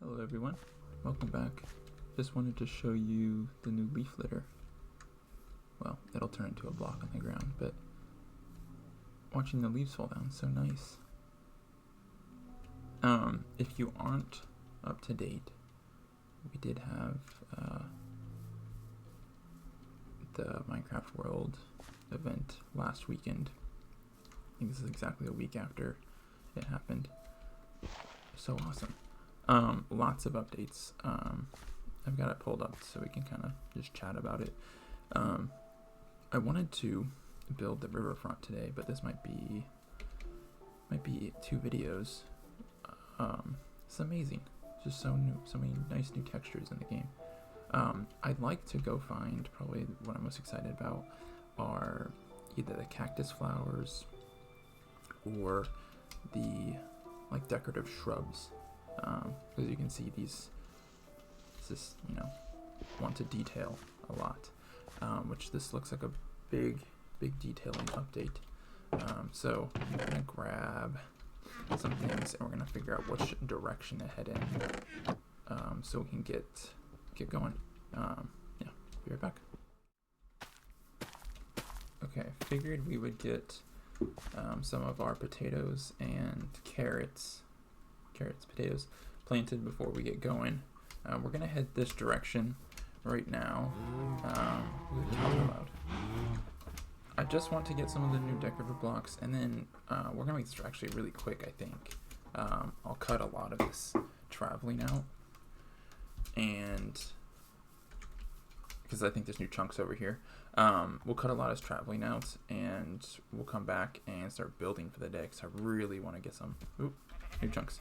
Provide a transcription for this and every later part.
Hello everyone, welcome back. Just wanted to show you the new leaf litter. Well, it'll turn into a block on the ground, but watching the leaves fall down is so nice. If you aren't up to date, we did have the Minecraft World event last weekend. I think this is exactly a week after it happened. So awesome. Lots of updates. I've got it pulled up so we can kind of just chat about it. I wanted to build the riverfront today, but this might be 2 videos. It's amazing. Just so new, so many nice new textures in the game. I'd like to go find, probably what I'm most excited about are either the cactus flowers or the decorative shrubs. Because you can see these just want to detail a lot, which this looks like a big detailing update. So I'm gonna grab some things and we're gonna figure out which direction to head in, so we can get going. Yeah, be right back. Okay, figured we would get some of our potatoes and potatoes planted before we get going. We're gonna head this direction right now. I just want to get some of the new decorative blocks, and then we're gonna make this actually really quick. I think I'll cut a lot of this traveling out, and because I think there's new chunks over here, we'll cut a lot of traveling out, and we'll come back and start building for the day. Because I really want to get some new chunks.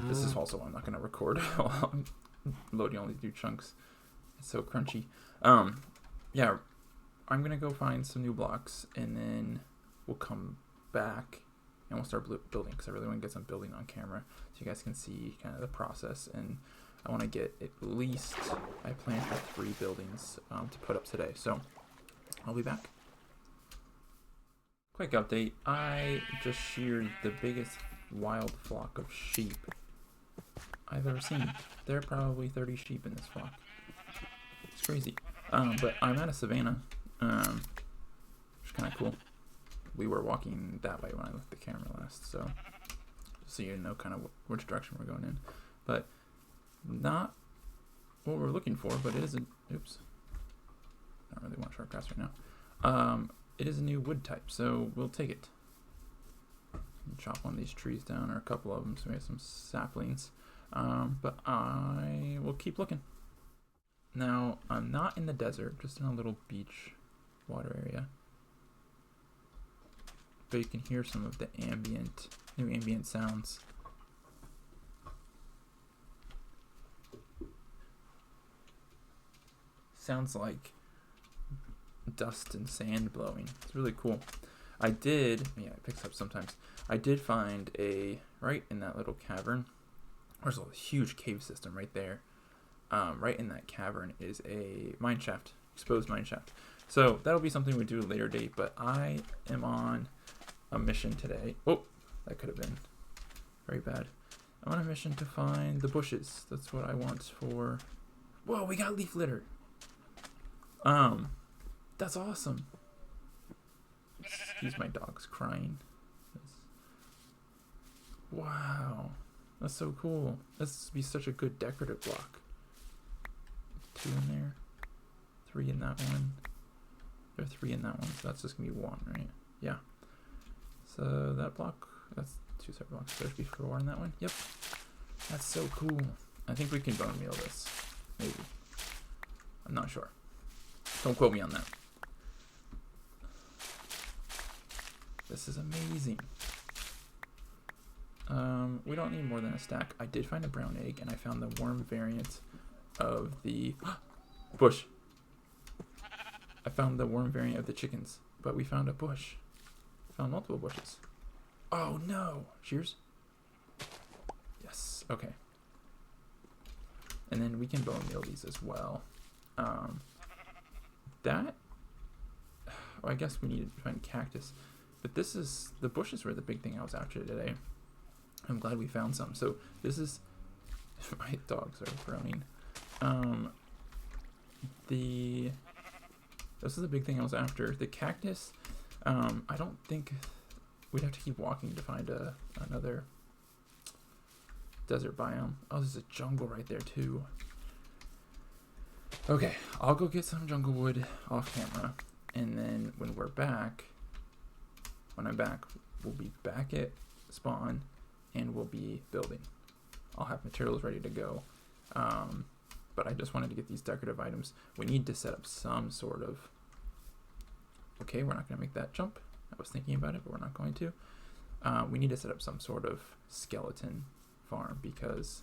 This is also why I'm not going to record while I'm loading all these new chunks. It's so crunchy. Yeah, I'm going to go find some new blocks, and then we'll come back and we'll start building, because I really want to get some building on camera so you guys can see kind of the process. And I want to get at least, I plan for 3 buildings to put up today. So I'll be back. Quick update. I just sheared the biggest wild flock of sheep I've ever seen. There are probably 30 sheep in this flock. It's crazy. But I'm at a savanna, which is kind of cool. We were walking that way when I left the camera last, so you know kind of which direction we're going in. But not what we're looking for, but it is a, oops. I don't really want short grass right now. It is a new wood type, so we'll take it. Chop one of these trees down, or a couple of them, so we have some saplings. But I will keep looking. Now, I'm not in the desert, just in a little beach water area. But you can hear some of the new ambient sounds. Sounds like dust and sand blowing. It's really cool. It picks up sometimes. I did find right in that little cavern, there's a huge cave system right there. Right in that cavern is a mine shaft, exposed mine shaft. So that'll be something we do at a later date, but I am on a mission today. Oh, that could have been very bad. I'm on a mission to find the bushes. That's what I want for... Whoa, we got leaf litter. That's awesome. Excuse my dog's crying. Wow, that's so cool. This would be such a good decorative block. 2 in there, 3 in that one. There are 3 in that one, so that's just gonna be 1, right? Yeah. So that block, that's 2 separate blocks. There should be 4 in that one. Yep. That's so cool. I think we can bone meal this. Maybe. I'm not sure. Don't quote me on that. This is amazing. We don't need more than a stack. I did find a brown egg, and I found the worm variant of the bush. I found the worm variant of the chickens, but we found a bush. Found multiple bushes. Oh no! Shears? Yes. Okay. And then we can bone meal these as well. I guess we need to find cactus. But the bushes were the big thing I was after today. I'm glad we found some. So this is My dogs are growing. This is the big thing I was after. The cactus, I don't think we'd have to keep walking to find another desert biome. Oh, there's a jungle right there too. Okay, I'll go get some jungle wood off camera, and then when I'm back, we'll be back at spawn, and we'll be building. I'll have materials ready to go. But I just wanted to get these decorative items. We need to set up some sort of... Okay, we're not going to make that jump. I was thinking about it, but we're not going to. We need to set up some sort of skeleton farm because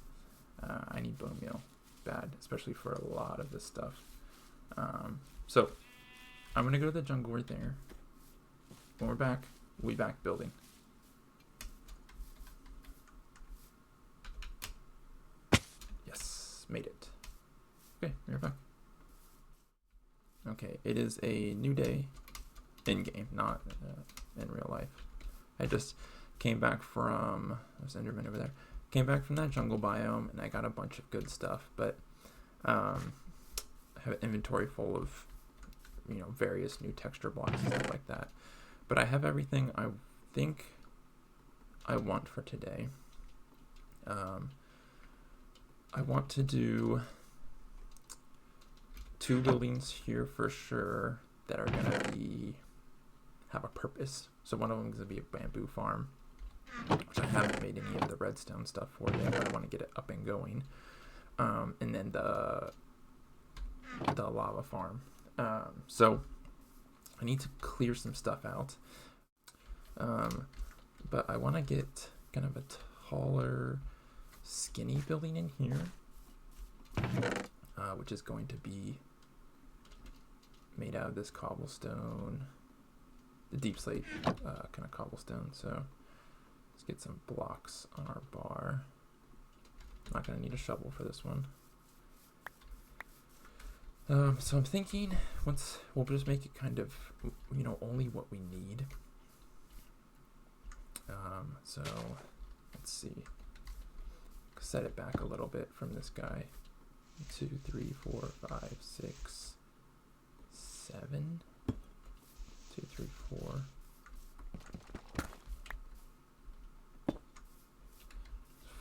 I need bone meal bad, especially for a lot of this stuff. So I'm going to go to the jungle right there. When we're back, we'll be back building. Yes, made it. Okay, we're back. Okay, it is a new day in game, not in real life. I just came back from, there's Enderman over there. Came back from that jungle biome and I got a bunch of good stuff, but I have an inventory full of, various new texture blocks and stuff like that. But I have everything I think I want for today. I want to do 2 buildings here for sure that are gonna have a purpose. So one of them is gonna be a bamboo farm, which I haven't made any of the redstone stuff for yet, but I want to get it up and going. And then the lava farm. So I need to clear some stuff out. But I want to get kind of a taller, skinny building in here, which is going to be made out of this cobblestone, the deep slate kind of cobblestone. So let's get some blocks on our bar. I'm not going to need a shovel for this one. So I'm thinking we'll just make it kind of, only what we need. So let's see. Set it back a little bit from this guy. 2, 3, 4, 5, 6, 7. 2, 3, 4.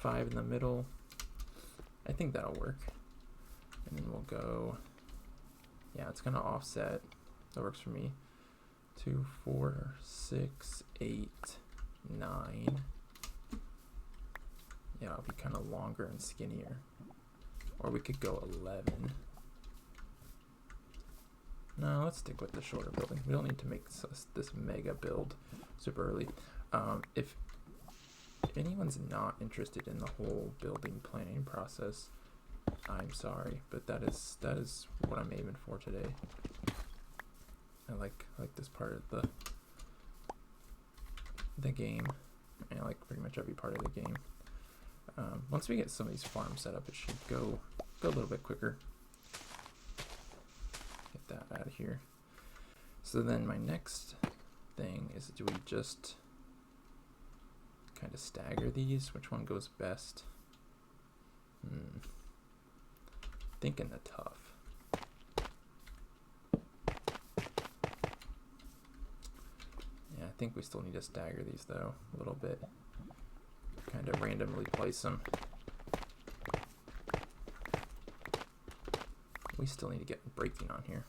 5 in the middle. I think that'll work. And then we'll go, yeah, it's gonna offset. That works for me. 2, 4, 6, 8, 9. Yeah, it'll be kind of longer and skinnier. Or we could go 11. No, let's stick with the shorter building. We don't need to make this mega build super early. If anyone's not interested in the whole building planning process, I'm sorry, but that is what I'm aiming for today. I like this part of the game. I like pretty much every part of the game. Once we get some of these farms set up, it should go a little bit quicker. Get that out of here. So then my next thing is, do we just kind of stagger these? Which one goes best? Thinking the tough. Yeah, I think we still need to stagger these though a little bit. Kind of randomly place them. We still need to get breaking on here.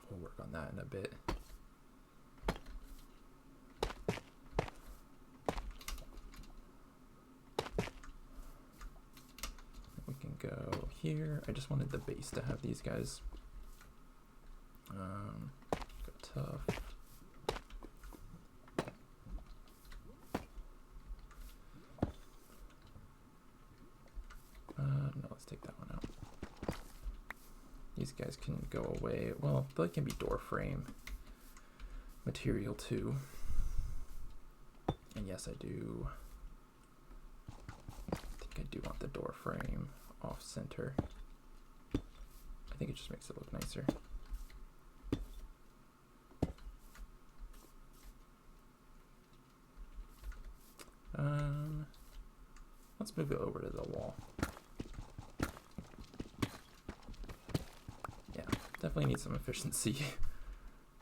We'll work on that in a bit. We can go here. I just wanted the base to have these guys. Go tough. No, let's take that one out. These guys can go away. Well, they can be door frame material too. And yes, I do. I think I do want the door frame off center. I think it just makes it look nicer. Let's let's move it over to the wall. Yeah, definitely need some efficiency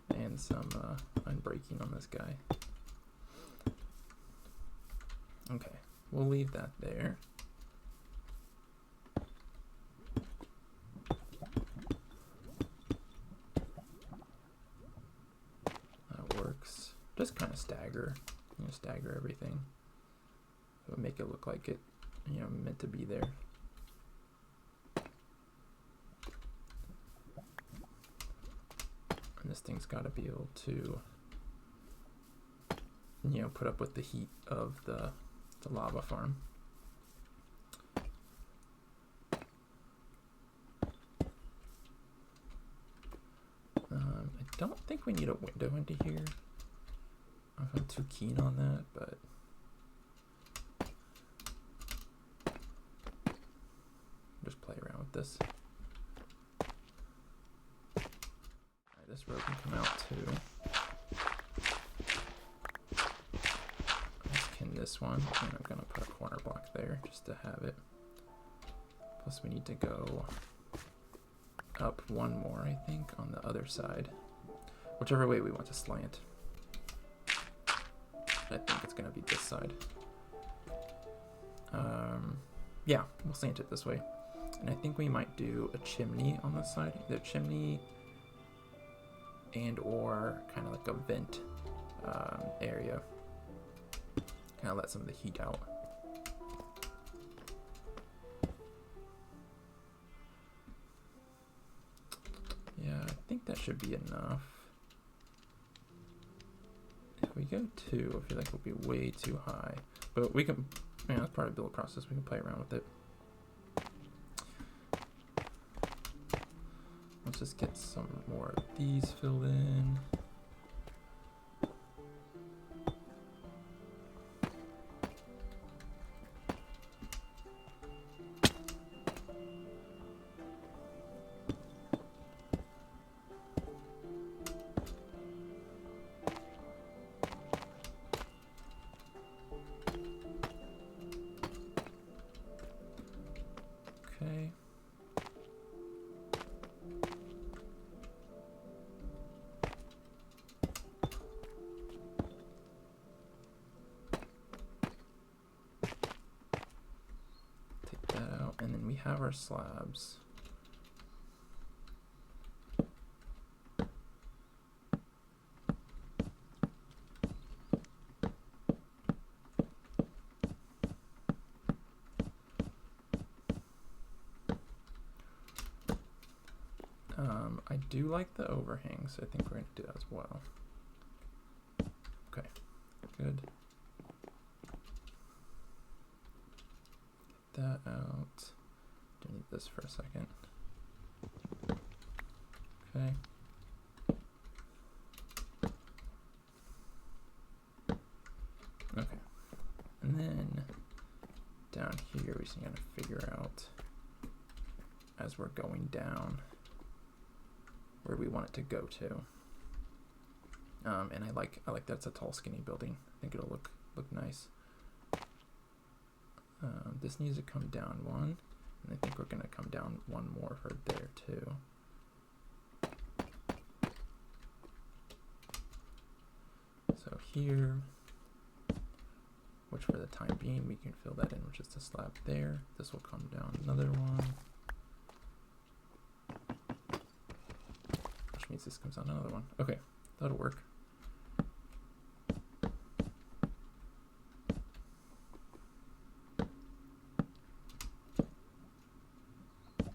and some unbreaking on this guy. Okay, we'll leave that there. That works. Just kind of stagger, stagger everything. It would make it look like it, meant to be there. And this thing's got to be able to, put up with the heat of the lava farm. I don't think we need a window into here. I'm not too keen on that, but just play around with this. Alright, this row can come out too. Let's kin this one, and I'm gonna put a corner block there just to have it. Plus we need to go up one more, I think, on the other side. Whichever way we want to slant. I think it's gonna be this side. Yeah, we'll slant it this way. And I think we might do a chimney on this side. Either chimney and or kind of like a vent area. Kind of let some of the heat out. Yeah, I think that should be enough. If we go 2, I feel like we'll be way too high. But we can, that's part of the build process. We can play around with it. Let's just get some more of these filled in. Okay. Take that out, and then we have our slabs. I do like the overhang, so I think we're going to do that as well. Okay, good. Get that out. Do need this for a second. Okay. Okay. And then down here, we just got to figure out as we're going down where we want it to go to. And I like that it's a tall, skinny building. I think it'll look nice. This needs to come down one, and I think we're gonna come down one more for there too. So here, which for the time being we can fill that in with just a slab there. This will come down another one. Means this comes on another one. Okay, that'll work.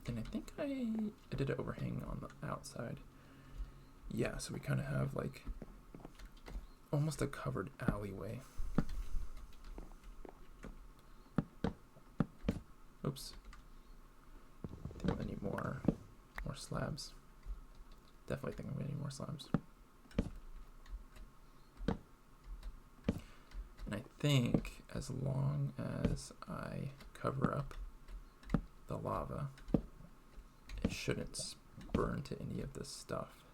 And I think I did an overhang on the outside. Yeah, so we kind of have like almost a covered alleyway. Oops. I think I need more slabs. Definitely think I'm gonna need more slabs. And I think as long as I cover up the lava, it shouldn't burn to any of this stuff.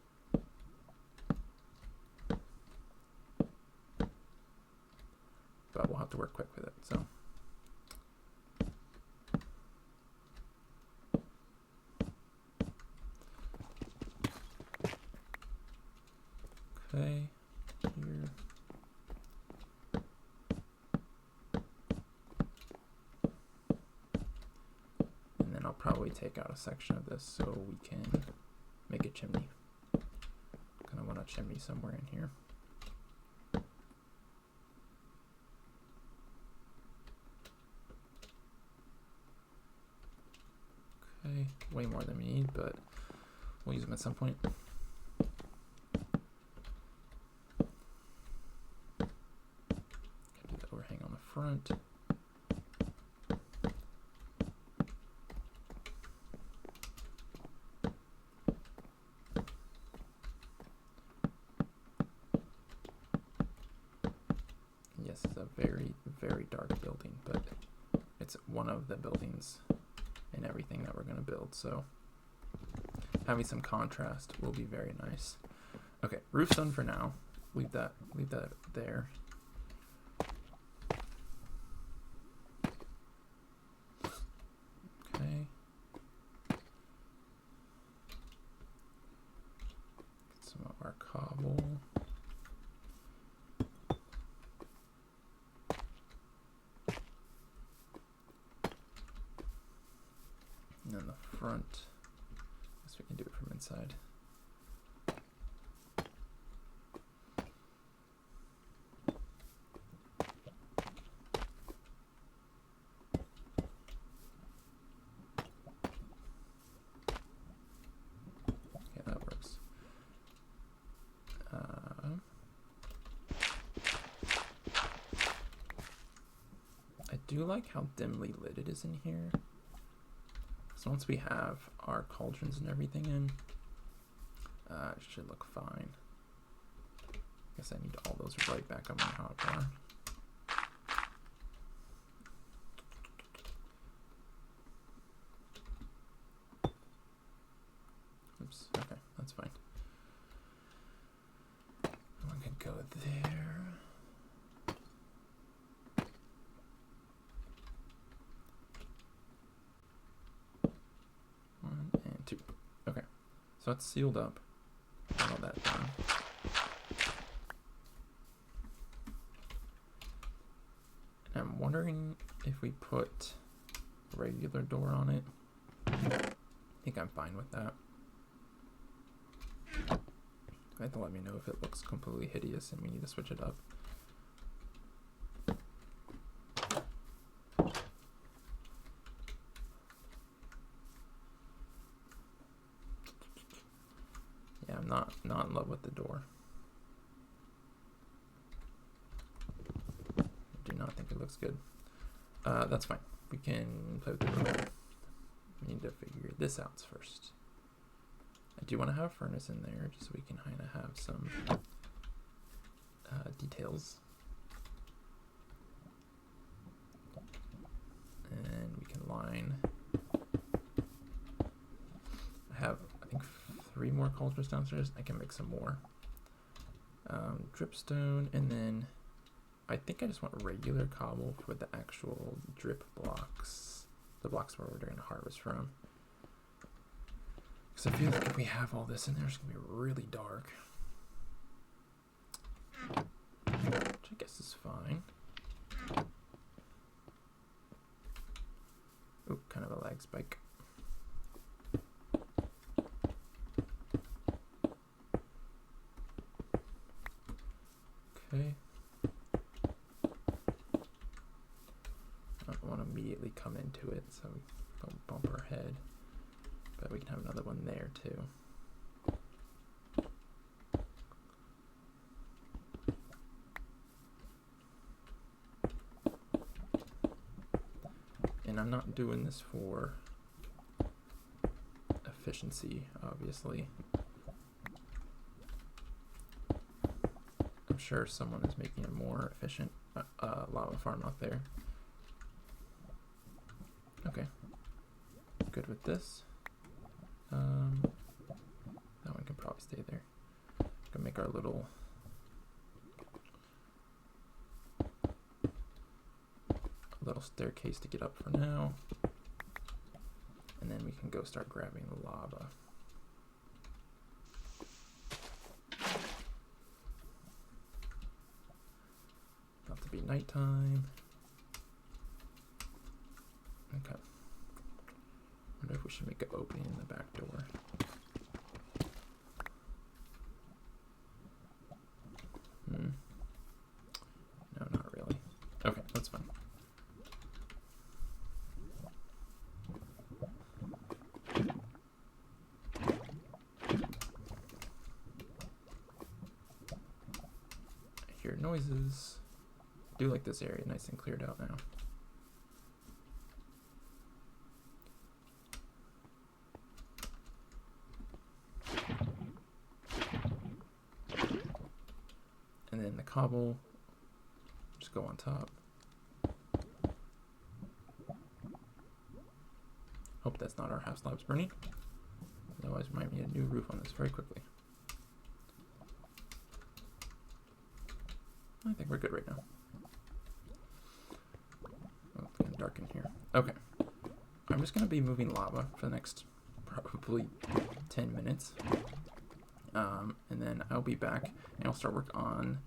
But we'll have to work quick with it, so Okay, here. And then I'll probably take out a section of this so we can make a chimney. Kind of want a chimney somewhere in here. Okay, way more than we need, but we'll use them at some point. Do the overhang on the front. Yes, it's a very, very dark building, but it's one of the buildings in everything that we're going to build, so having some contrast will be very nice. Okay, roof's done for now. Leave that there. Okay. Get some of our cobble. And then the front, I guess we can do it from inside. Okay, that works. I do like how dimly lit it is in here. So once we have our cauldrons and everything in, it should look fine. I guess I need all those right back on my hotbar. Oops, okay, that's fine. One could go there. One and two. Okay, so it's sealed up. Got all that done. And I'm wondering if we put a regular door on it. I think I'm fine with that. You have to let me know if it looks completely hideous and we need to switch it up. Yeah, I'm not in love with the door. I do not think it looks good. That's fine. We can play with the door. We need to figure this out first. I do want to have a furnace in there just so we can kind of have some details. And we can line. I have, I think, 3 more cauldrons downstairs. I can make some more. Dripstone, and then I think I just want regular cobble for the actual drip blocks. The blocks where we're going to harvest from. Because I feel like if we have all this in there, it's going to be really dark. Which I guess is fine. Oop, kind of a lag spike. Okay. I don't want to immediately come into it, so we don't bump our head. But we can have another one there too. And I'm not doing this for efficiency, obviously. I'm sure someone is making a more efficient lava farm out there. Okay, good with this. That one can probably stay there. Gonna make our little staircase to get up for now, and then we can go start grabbing the lava. be nighttime. Okay. Wonder if we should make an opening in the back door. No, not really. Okay, that's fine. I hear noises. I do like this area nice and cleared out now. And then the cobble, just go on top. Hope that's not our half slabs burning. Otherwise, we might need a new roof on this very quickly. I think we're good right now. Oh, it's getting dark in here. Okay. I'm just going to be moving lava for the next probably 10 minutes. And then I'll be back and I'll start work on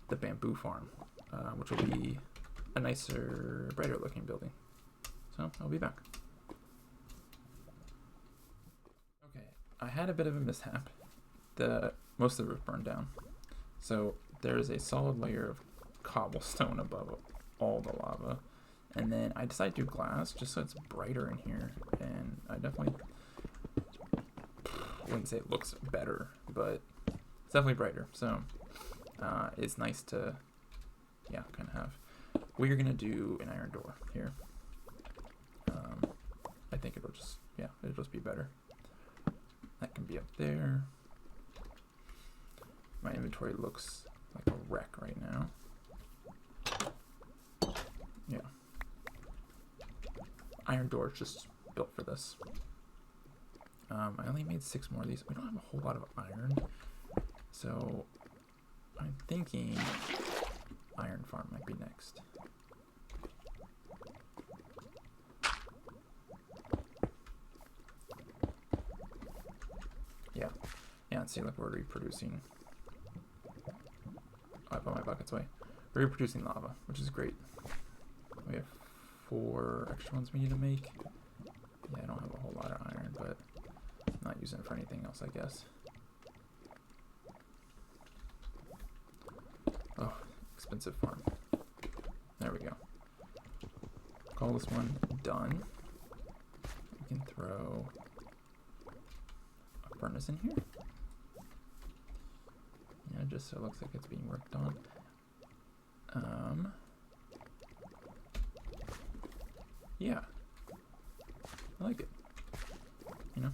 the bamboo farm, which will be a nicer, brighter looking building. So I'll be back. Okay, I had a bit of a mishap. Most of the roof burned down. So there's a solid layer of cobblestone above all the lava. And then I decided to do glass just so it's brighter in here. And I definitely wouldn't say it looks better, but it's definitely brighter. So it's nice to, yeah, kind of have. We're going to do an iron door here. I think it'll just be better. That can be up there. My inventory looks like a wreck right now. Yeah. Iron door is just built for this. I only made 6 more of these. We don't have a whole lot of iron. So I'm thinking iron farm might be next. Yeah, see, like we're reproducing. I put my buckets away. We're reproducing lava, which is great. We have 4 extra ones we need to make. Yeah, I don't have a whole lot of iron, but I'm not using it for anything else, I guess. Oh, expensive farm. There we go. Call this one done. We can throw a furnace in here. Yeah, just so it looks like it's being worked on. Yeah, I like it. You know,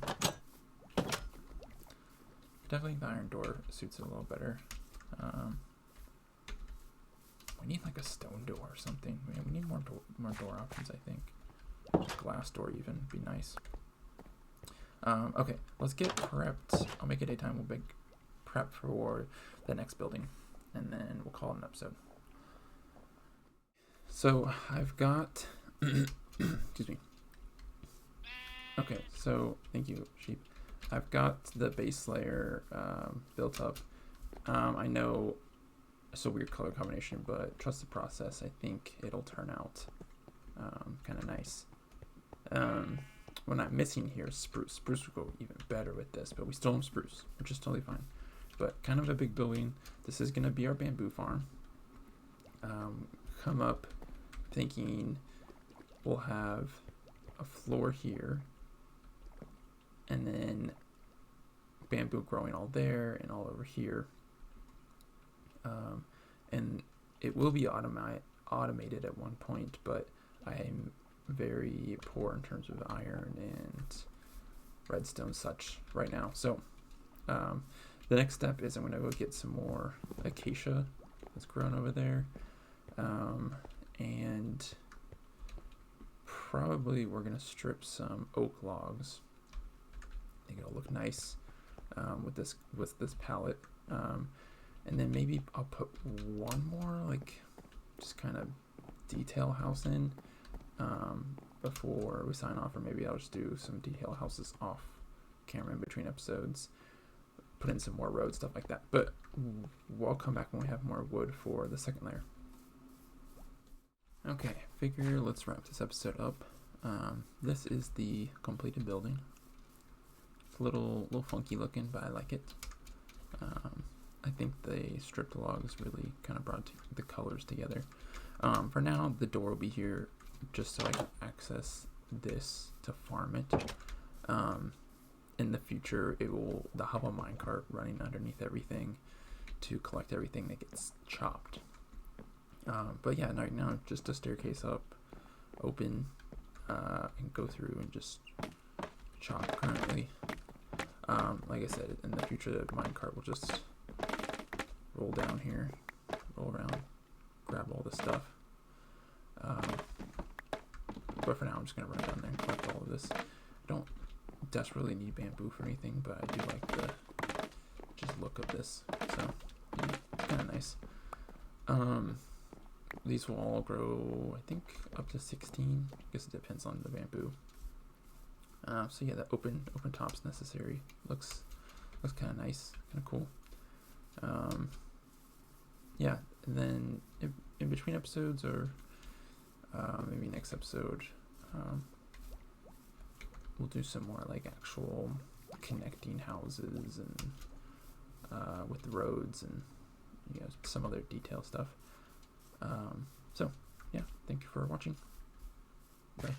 definitely the iron door suits it a little better. We need like a stone door or something. We need more door options, I think. Glass door even would be nice. Okay, let's get prepped. I'll make it daytime. We'll make prep for the next building, and then we'll call it an episode. So I've got, excuse me. Okay, so thank you, sheep. I've got the base layer built up. I know it's a weird color combination, but trust the process. I think it'll turn out kind of nice. What I'm missing here is spruce. Spruce will go even better with this, but we still have spruce, which is totally fine. But kind of a big building. This is going to be our bamboo farm. Come up thinking we'll have a floor here, and then bamboo growing all there and all over here. And it will be automated at one point, but I'm very poor in terms of iron and redstone such right now. So the next step is I'm going to go get some more acacia that's grown over there. And probably we're going to strip some oak logs. I think it'll look nice with this palette. And then maybe I'll put one more, like, just kind of detail house in before we sign off, or maybe I'll just do some detail houses off camera in between episodes, put in some more road stuff like that. But we'll come back when we have more wood for the second layer. Okay, figure let's wrap this episode up. This is the completed building. It's a little funky looking, but I like it. I think the stripped logs really kind of brought the colors together. For now, the door will be here just so I can access this to farm it. In the future, they'll have a minecart running underneath everything to collect everything that gets chopped. But yeah, right now just a staircase up, open, and go through and just chop currently. Like I said, in the future, the minecart will just roll down here, roll around, grab all the stuff. But for now, I'm just gonna run down there and collect all of this. I don't desperately need bamboo for anything, but I do like the just look of this, so yeah, it's kind of nice. These will all grow, I think, up to 16. I guess it depends on the bamboo. So yeah, the open top's necessary. Looks kind of nice, kind of cool. Yeah, and then in between episodes, or maybe next episode, we'll do some more like actual connecting houses and with the roads and some other detail stuff. So yeah, thank you for watching. Bye.